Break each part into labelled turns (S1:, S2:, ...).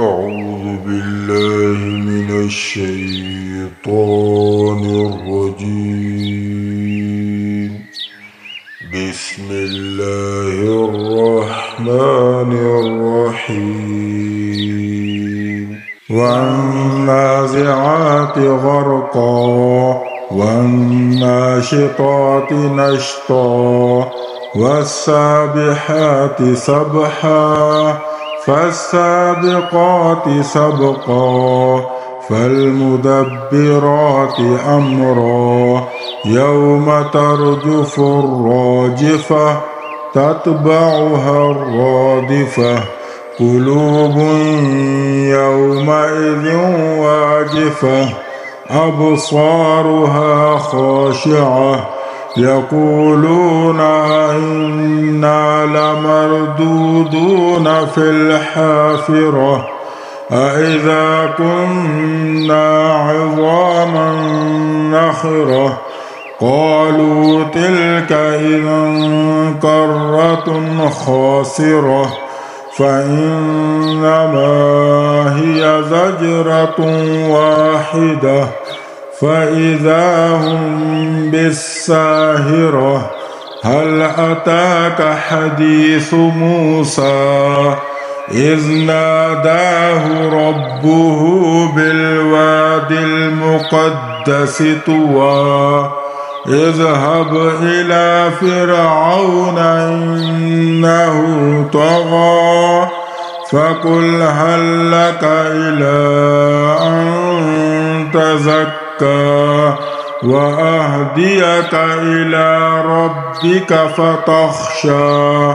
S1: أعوذ بالله من الشيطان الرجيم. بسم الله الرحمن الرحيم. والنازعات غرقا والناشطات نشطا والسابحات سبحا فالسابقات سبقا فالمدبرات أمرا يوم ترجف الراجفة تتبعها الرادفة قلوب يومئذ واجفة أبصارها خاشعة يقولون إنا لمردودون في الحافرة أإذا كنا عظاما نخرة قالوا تلك إذا كرة خاسرة فإنما هي زجرة واحدة فإذا هم بالساهرة هل أتاك حديث موسى إذ ناداه ربه بالوادي المقدس طوى اذهب إلى فرعون إنه طغى فقل هل لك إلى أن تزكى وأهديك إلى ربك فتخشى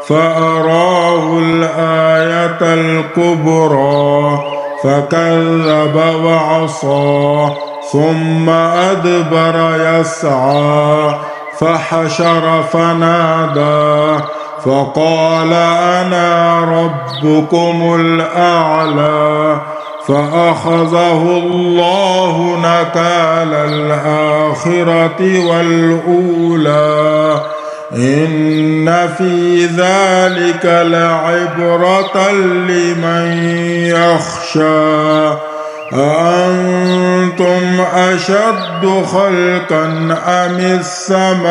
S1: فأراه الآية الكبرى فكذب وعصى ثم أدبر يسعى فحشر فنادى فقال أنا ربكم الأعلى فأخذه الله نكال الآخرة والأولى إن في ذلك لعبرة لمن يخشى أأنتم أشد خلقا أم السماء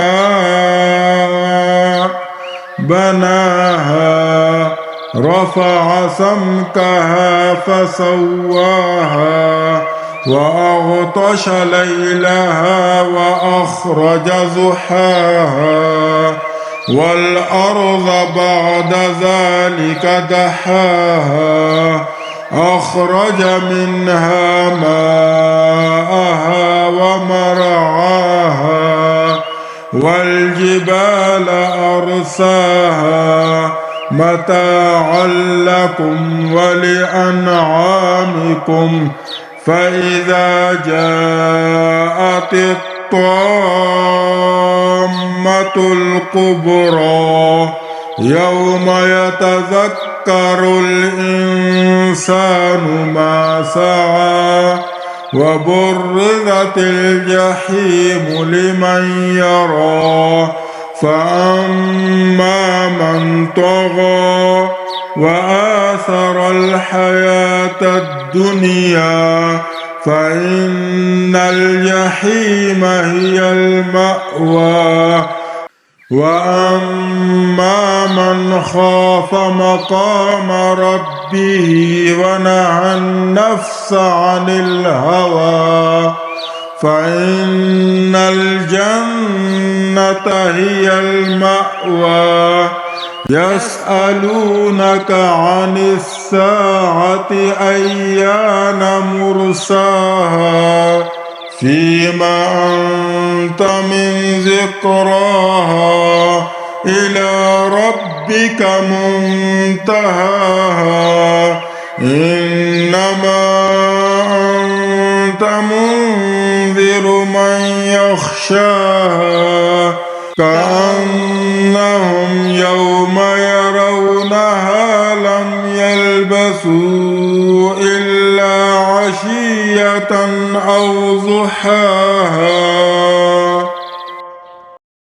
S1: بناها رفع سمكها فسواها وأغطش ليلها وأخرج ضحاها والأرض بعد ذلك دحاها أخرج منها ماءها ومرعاها والجبال أرساها متاعا لكم ولأنعامكم فإذا جاءت الطامة الكبرى يوم يتذكر الإنسان ما سعى وبرزت الجحيم لمن يرى فأما من طغى وآثر الحياة الدنيا فإن الجحيم هي المأوى وأما من خاف مقام ربه ونهى النفس عن الهوى فإن الجنة هي المأوى يسألونك عن الساعة أيان مرساها فيما أنت من ذكراها إلى ربك منتهاها إنما أنت منذر من يخشاها كأنهم يوم يرونها لم يلبثوا إلا عشية أو ضحاها.